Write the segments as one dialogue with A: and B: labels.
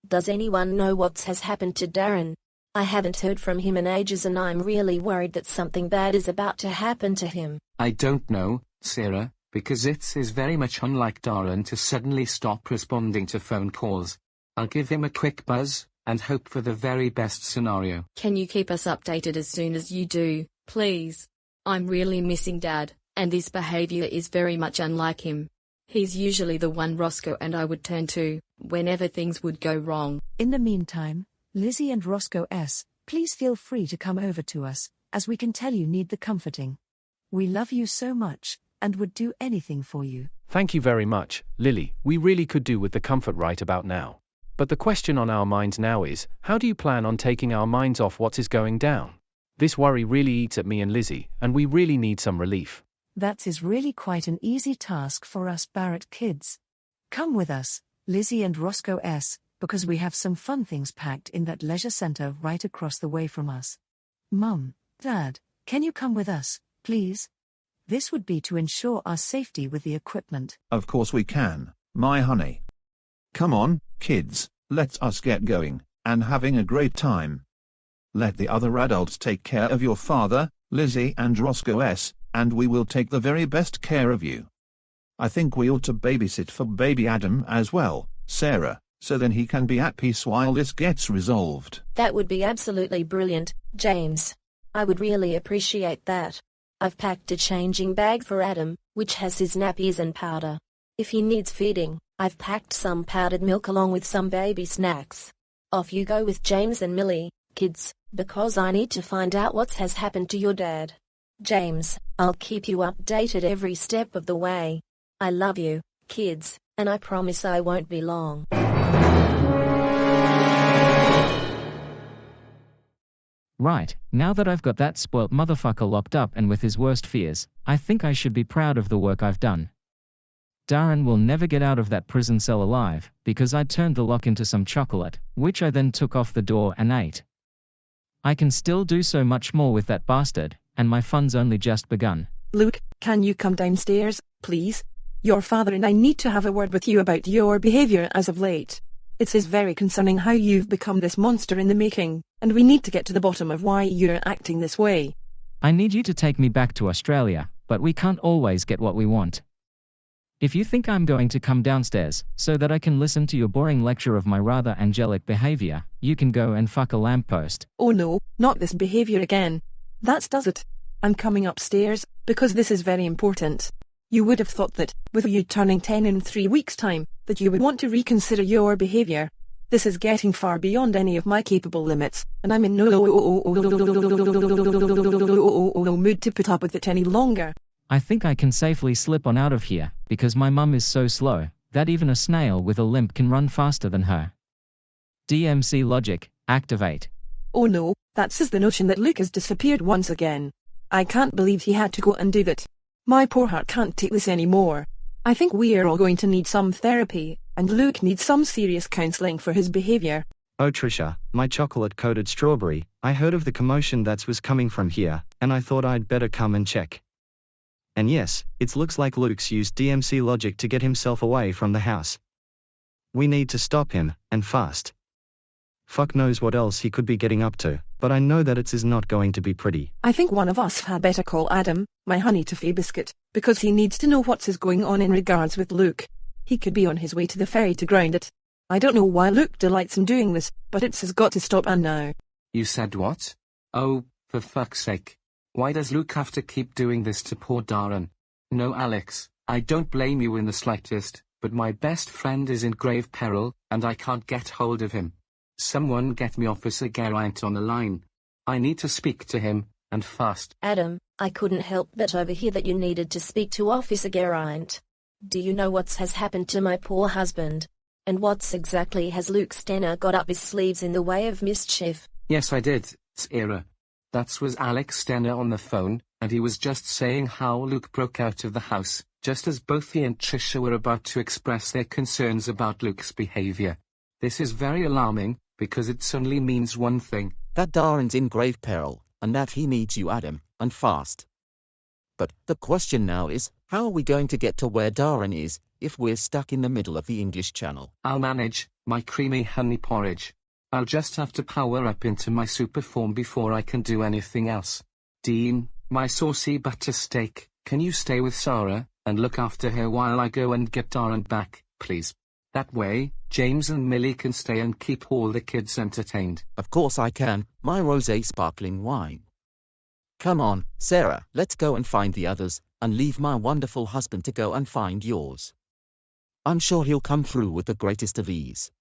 A: Does anyone know what has happened to Daren? I haven't heard from him in ages and I'm really worried that something bad is about to happen to him.
B: I don't know, Sarah, because it is very much unlike Daren to suddenly stop responding to phone calls. I'll give him a quick buzz, and hope for the very best scenario.
C: Can you keep us updated as soon as you do, please? I'm really missing Dad, and this behavior is very much unlike him. He's usually the one Roscoe and I would turn to, whenever things would go wrong.
D: In the meantime, Lizzie and Roscoe S., please feel free to come over to us, as we can tell you need the comforting. We love you so much, and would do anything for you.
E: Thank you very much, Lily. We really could do with the comfort right about now. But the question on our minds now is, how do you plan on taking our minds off what is going down? This worry really eats at me and Lizzie, and we really need some relief.
D: That is really quite an easy task for us Barrett kids. Come with us, Lizzie and Roscoe S., because we have some fun things packed in that leisure center right across the way from us. Mum, Dad, can you come with us, please? This would be to ensure our safety with the equipment.
F: Of course we can, my honey. Come on, kids, let's us get going, and having a great time. Let the other adults take care of your father, Lizzie and Roscoe S., and we will take the very best care of you. I think we ought to babysit for baby Adam as well, Sarah, so then he can be at peace while this gets resolved.
A: That would be absolutely brilliant, James. I would really appreciate that. I've packed a changing bag for Adam, which has his nappies and powder. If he needs feeding, I've packed some powdered milk along with some baby snacks. Off you go with James and Millie, kids, because I need to find out what has happened to your dad. James, I'll keep you updated every step of the way. I love you, kids, and I promise I won't be long.
G: Right, now that I've got that spoilt motherfucker locked up and with his worst fears, I think I should be proud of the work I've done. Daren will never get out of that prison cell alive, because I turned the lock into some chocolate, which I then took off the door and ate. I can still do so much more with that bastard, and my fun's only just begun.
H: Luke, can you come downstairs, please? Your father and I need to have a word with you about your behavior as of late. It is very concerning how you've become this monster in the making, and we need to get to the bottom of why you're acting this way.
G: I need you to take me back to Australia, but we can't always get what we want. If you think I'm going to come downstairs, so that I can listen to your boring lecture of my rather angelic behavior, you can go and fuck a lamppost.
H: Oh no, not this behavior again. That does it. I'm coming upstairs, because this is very important. You would have thought that, with you turning 10 in 3 weeks' time, that you would want to reconsider your behavior. This is getting far beyond any of my capable limits, and I'm in no mood to put up with it any longer.
G: I think I can safely slip on out of here, because my mum is so slow, that even a snail with a limp can run faster than her. DMC logic, activate.
H: Oh no, that's the notion that Luke has disappeared once again. I can't believe he had to go and do that. My poor heart can't take this anymore. I think we are all going to need some therapy, and Luke needs some serious counseling for his behavior.
I: Oh Trisha, my chocolate-coated strawberry, I heard of the commotion that was coming from here, and I thought I'd better come and check. And yes, it looks like Luke's used DMC logic to get himself away from the house. We need to stop him, and fast. Fuck knows what else he could be getting up to, but I know that it is not going to be pretty.
H: I think one of us had better call Adam, my honey toffee biscuit, because he needs to know what is going on in regards with Luke. He could be on his way to the ferry to ground it. I don't know why Luke delights in doing this, but it has got to stop and now.
B: You said what? Oh, for fuck's sake. Why does Luke have to keep doing this to poor Daren? No Alex, I don't blame you in the slightest, but my best friend is in grave peril, and I can't get hold of him. Someone get me Officer Geraint on the line. I need to speak to him, and fast.
A: Adam, I couldn't help but overhear that you needed to speak to Officer Geraint. Do you know what has happened to my poor husband? And what exactly has Luke Stenner got up his sleeves in the way of mischief?
B: Yes I did, Sarah. That was Alex Stenner on the phone, and he was just saying how Luke broke out of the house, just as both he and Trisha were about to express their concerns about Luke's behavior. This is very alarming, because it only means one thing.
J: That Daren's in grave peril, and that he needs you Adam, and fast. But the question now is, How are we going to get to where Daren is, if we're stuck in the middle of the English Channel?
B: I'll manage, my creamy honey porridge. I'll just have to power up into my super form before I can do anything else. Dean, my saucy butter steak, can you stay with Sarah, and look after her while I go and get Daren back, please? That way, James and Millie can stay and keep all the kids entertained.
J: Of course I can, my rosé sparkling wine. Come on, Sarah, let's go and find the others, and leave my wonderful husband to go and find yours. I'm sure he'll come through with the greatest of ease.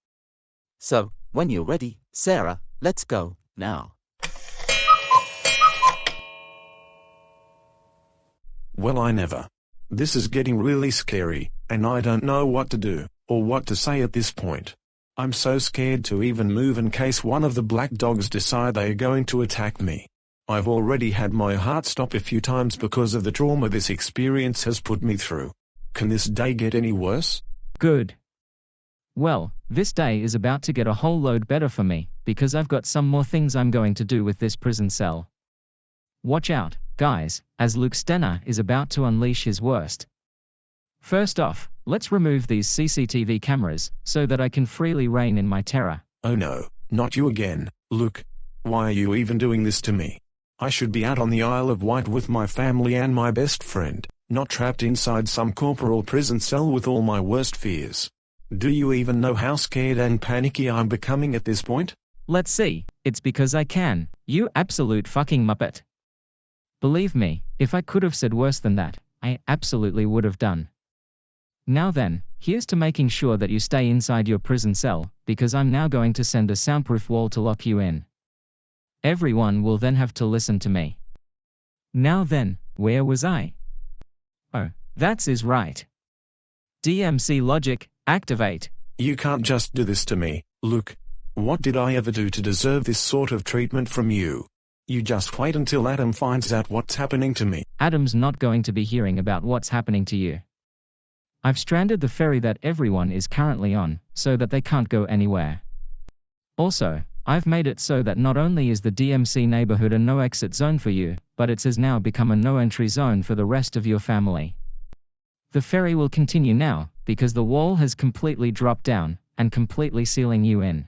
J: So, when you're ready, Sarah, let's go, now.
K: Well, I never. This is getting really scary, and I don't know what to do, or what to say at this point. I'm so scared to even move in case one of the black dogs decide they are going to attack me. I've already had my heart stop a few times because of the trauma this experience has put me through. Can this day get any worse?
G: Good. Well, this day is about to get a whole load better for me, because I've got some more things I'm going to do with this prison cell. Watch out, guys, as Luke Stenner is about to unleash his worst. First off, let's remove these CCTV cameras, so that I can freely reign in my terror.
K: Oh no, not you again, Luke. Why are you even doing this to me? I should be out on the Isle of Wight with my family and my best friend, not trapped inside some corporal prison cell with all my worst fears. Do you even know how scared and panicky I'm becoming at this point?
G: Let's see, it's because I can, you absolute fucking muppet. Believe me, if I could have said worse than that, I absolutely would have done. Now then, here's to making sure that you stay inside your prison cell, because I'm now going to send a soundproof wall to lock you in. Everyone will then have to listen to me. Now then, where was I? Oh, that's is right. DMC logic, activate.
K: You can't just do this to me, Luke. What did I ever do to deserve this sort of treatment from you? You just wait until Adam finds out what's happening to me.
G: Adam's not going to be hearing about what's happening to you. I've stranded the ferry that everyone is currently on, so that they can't go anywhere. Also, I've made it so that not only is the DMC neighborhood a no-exit zone for you, but it has now become a no-entry zone for the rest of your family. The ferry will continue now, because the wall has completely dropped down, and completely sealing you in.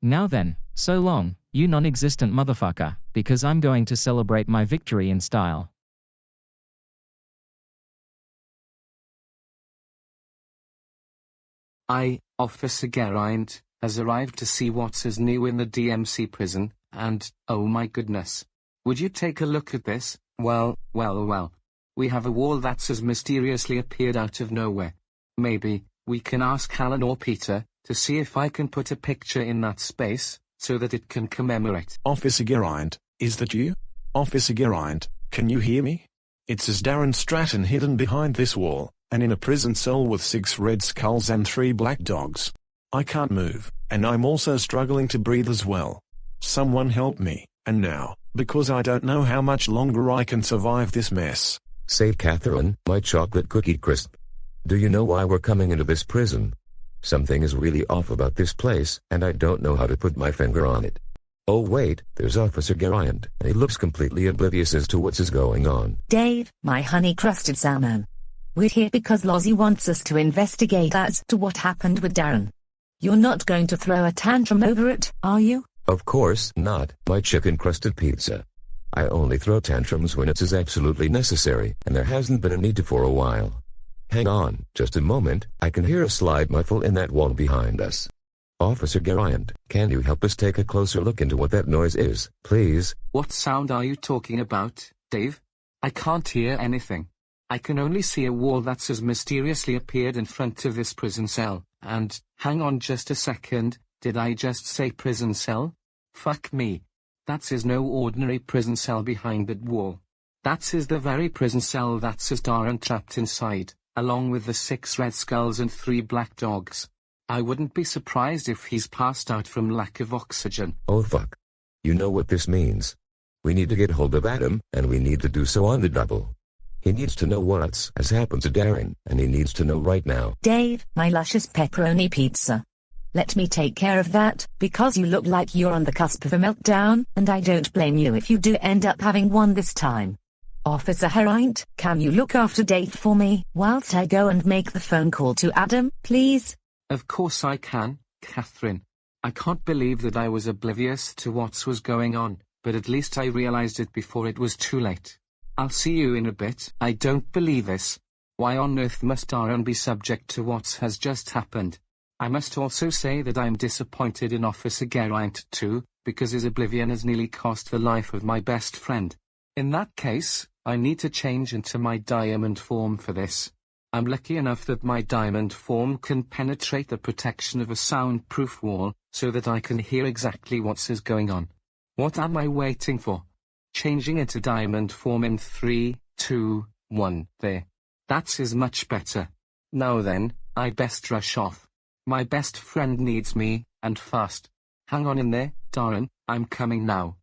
G: Now then, so long, you non-existent motherfucker, because I'm going to celebrate my victory in style.
B: Officer Geraint, has arrived to see what's as new in the DMC prison, and, oh my goodness. Would you take a look at this? Well. We have a wall that's as mysteriously appeared out of nowhere. Maybe, we can ask Alan or Peter, to see if I can put a picture in that space, so that it can commemorate.
K: Officer Geraint, is that you? Officer Geraint, can you hear me? It says Daren Stratton hidden behind this wall, and in a prison cell with 6 red skulls and 3 black dogs. I can't move, and I'm also struggling to breathe as well. Someone help me, and now, because I don't know how much longer I can survive this mess.
L: Save Catherine, my chocolate cookie crisp. Do you know why we're coming into this prison? Something is really off about this place, and I don't know how to put my finger on it. Oh wait, there's Officer Geraint, and he looks completely oblivious as to what's going on.
M: Dave, my honey-crusted salmon. We're here because Lozzie wants us to investigate as to what happened with Daren. You're not going to throw a tantrum over it, are you?
L: Of course not, my chicken-crusted pizza. I only throw tantrums when it's absolutely necessary, and there hasn't been a need to for a while. Hang on, just a moment, I can hear a slide muffle in that wall behind us. Officer Geraint, can you help us take a closer look into what that noise is, please?
B: What sound are you talking about, Dave? I can't hear anything. I can only see a wall that's as mysteriously appeared in front of this prison cell, and, hang on just a second, did I just say prison cell? Fuck me. That's is no ordinary prison cell behind that wall. That's is the very prison cell that's is Daren trapped inside, along with the 6 red skulls and 3 black dogs. I wouldn't be surprised if he's passed out from lack of oxygen.
L: Oh fuck. You know what this means. We need to get hold of Adam, and we need to do so on the double. He needs to know what has happened to Daren, and he needs to know right now.
M: Dave, my luscious pepperoni pizza. Let me take care of that, because you look like you're on the cusp of a meltdown, and I don't blame you if you do end up having one this time. Officer Heraint, can you look after Dave for me, whilst I go and make the phone call to Adam, please?
B: Of course I can, Catherine. I can't believe that I was oblivious to what was going on, but at least I realized it before it was too late. I'll see you in a bit. I don't believe this. Why on earth must Daren be subject to what has just happened? I must also say that I'm disappointed in Officer Geraint too, because his oblivion has nearly cost the life of my best friend. In that case, I need to change into my diamond form for this. I'm lucky enough that my diamond form can penetrate the protection of a soundproof wall, so that I can hear exactly what is going on. What am I waiting for? Changing into diamond form in 3, 2, 1, there. That is much better. Now then, I best rush off. My best friend needs me, and fast. Hang on in there, Daren, I'm coming now.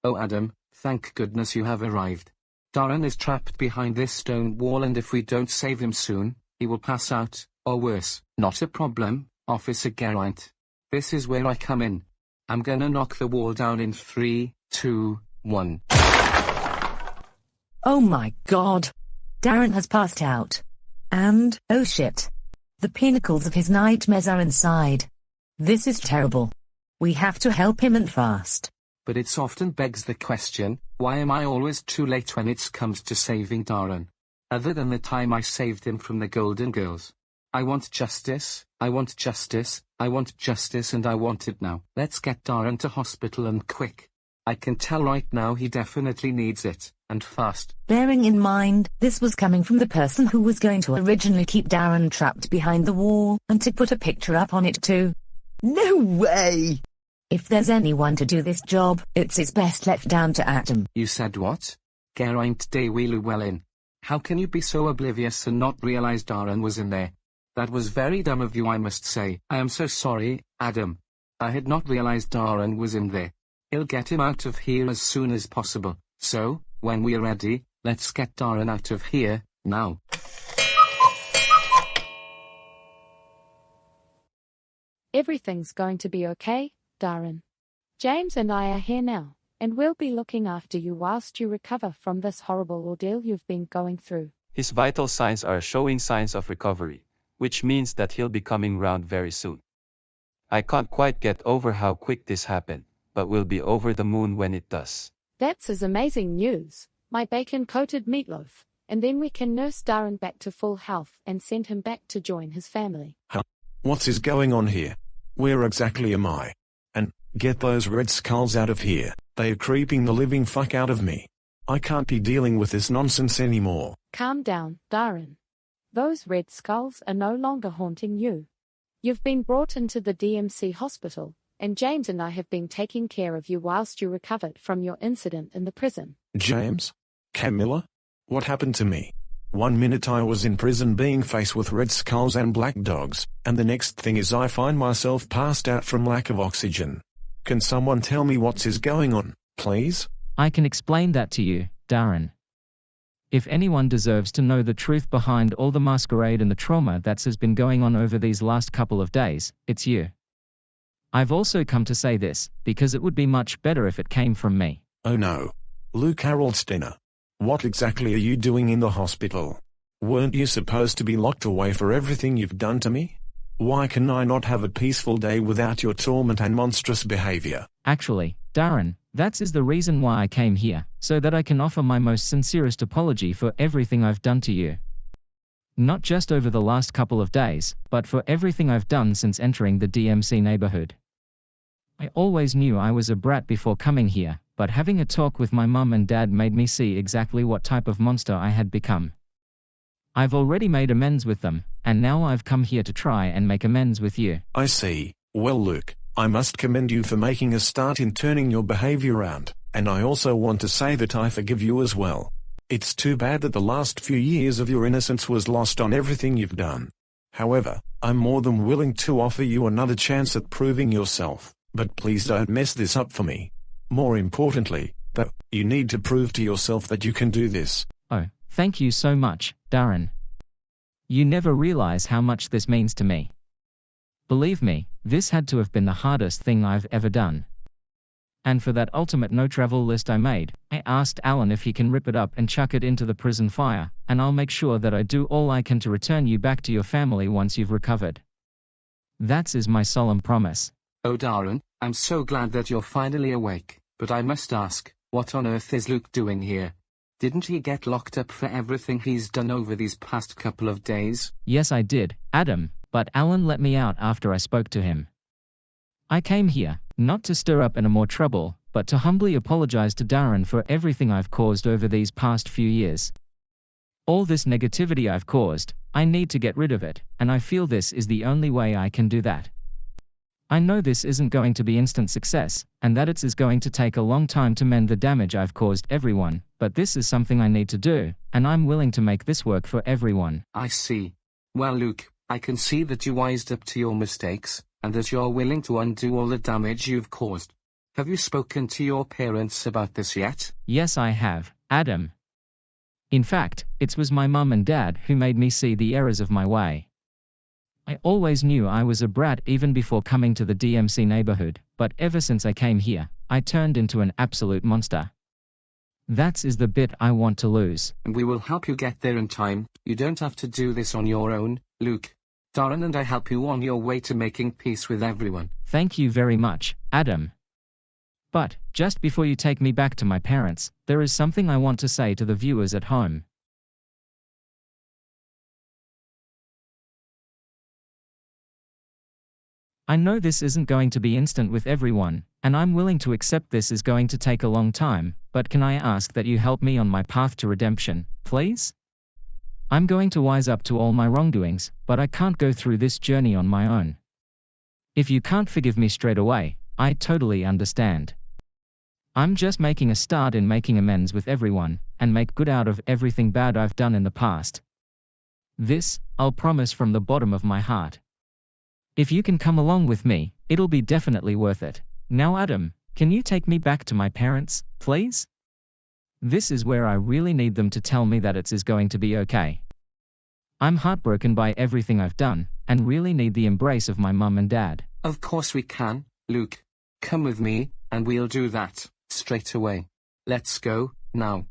B: Oh Adam, thank goodness you have arrived. Daren is trapped behind this stone wall, and if we don't save him soon, he will pass out, or worse. Not a problem, Officer Geraint. This is where I come in. I'm gonna knock the wall down in 3, 2, 1.
M: Oh my god. Daren has passed out. And, oh shit. The pinnacles of his nightmares are inside. This is terrible. We have to help him and fast.
B: But it often begs the question, why am I always too late when it comes to saving Daren? Other than the time I saved him from the Golden Girls. I want justice, I want justice, I want justice, and I want it now. Let's get Daren to hospital and quick. I can tell right now he definitely needs it, and fast.
M: Bearing in mind, this was coming from the person who was going to originally keep Daren trapped behind the wall, and to put a picture up on it too. No way! If there's anyone to do this job, it's best left down to Adam.
B: You said what? Geraint de Llewellyn. How can you be so oblivious and not realize Daren was in there? That was very dumb of you, I must say. I am so sorry, Adam. I had not realized Daren was in there. He'll get him out of here as soon as possible. So, when we're ready, let's get Daren out of here, now.
N: Everything's going to be okay, Daren. James and I are here now, and we'll be looking after you whilst you recover from this horrible ordeal you've been going through.
O: His vital signs are showing signs of recovery, which means that he'll be coming round very soon. I can't quite get over how quick this happened, but we'll be over the moon when it does.
N: That's amazing news, my bacon-coated meatloaf, and then we can nurse Daren back to full health and send him back to join his family.
K: Huh? What is going on here? Where exactly am I? And, get those red skulls out of here. They are creeping the living fuck out of me. I can't be dealing with this nonsense anymore.
N: Calm down, Daren. Those red skulls are no longer haunting you. You've been brought into the DMC hospital, and James and I have been taking care of you whilst you recovered from your incident in the prison.
K: James? Camilla? What happened to me? 1 minute I was in prison being faced with red skulls and black dogs, and the next thing is I find myself passed out from lack of oxygen. Can someone tell me what is going on, please?
G: I can explain that to you, Daren. If anyone deserves to know the truth behind all the masquerade and the trauma that has been going on over these last couple of days, it's you. I've also come to say this, because it would be much better if it came from me.
K: Oh no. Luke Haroldsteiner. What exactly are you doing in the hospital? Weren't you supposed to be locked away for everything you've done to me? Why can I not have a peaceful day without your torment and monstrous behavior?
G: Actually, Daren, that is the reason why I came here, so that I can offer my most sincerest apology for everything I've done to you. Not just over the last couple of days, but for everything I've done since entering the DMC neighborhood. I always knew I was a brat before coming here, but having a talk with my mum and dad made me see exactly what type of monster I had become. I've already made amends with them, and now I've come here to try and make amends with you.
K: I see. Well, Luke, I must commend you for making a start in turning your behavior around, and I also want to say that I forgive you as well. It's too bad that the last few years of your innocence was lost on everything you've done. However, I'm more than willing to offer you another chance at proving yourself, but please don't mess this up for me. More importantly, that you need to prove to yourself that you can do this.
G: Oh, thank you so much, Daren. You never realize how much this means to me. Believe me, this had to have been the hardest thing I've ever done. And for that ultimate no-travel list I made, I asked Alan if he can rip it up and chuck it into the prison fire, and I'll make sure that I do all I can to return you back to your family once you've recovered. That is my solemn promise.
B: Oh Daren, I'm so glad that you're finally awake, but I must ask, what on earth is Luke doing here? Didn't he get locked up for everything he's done over these past couple of days?
G: Yes, I did, Adam, but Alan let me out after I spoke to him. I came here, not to stir up any more trouble, but to humbly apologize to Daren for everything I've caused over these past few years. All this negativity I've caused, I need to get rid of it, and I feel this is the only way I can do that. I know this isn't going to be instant success, and that it is going to take a long time to mend the damage I've caused everyone, but this is something I need to do, and I'm willing to make this work for everyone.
B: I see. Well Luke, I can see that you wised up to your mistakes, and that you're willing to undo all the damage you've caused. Have you spoken to your parents about this yet?
G: Yes, I have, Adam. In fact, it was my mum and dad who made me see the errors of my way. I always knew I was a brat even before coming to the DMC neighborhood, but ever since I came here, I turned into an absolute monster. That is the bit I want to lose.
B: And we will help you get there in time. You don't have to do this on your own, Luke. Daren and I help you on your way to making peace with everyone.
G: Thank you very much, Adam. But, just before you take me back to my parents, there is something I want to say to the viewers at home. I know this isn't going to be instant with everyone, and I'm willing to accept this is going to take a long time, but can I ask that you help me on my path to redemption, please? I'm going to wise up to all my wrongdoings, but I can't go through this journey on my own. If you can't forgive me straight away, I totally understand. I'm just making a start in making amends with everyone, and make good out of everything bad I've done in the past. This, I'll promise from the bottom of my heart. If you can come along with me, it'll be definitely worth it. Now Adam, can you take me back to my parents, please? This is where I really need them to tell me that it is going to be okay. I'm heartbroken by everything I've done, and really need the embrace of my mum and dad.
B: Of course we can, Luke. Come with me, and we'll do that, straight away. Let's go, now.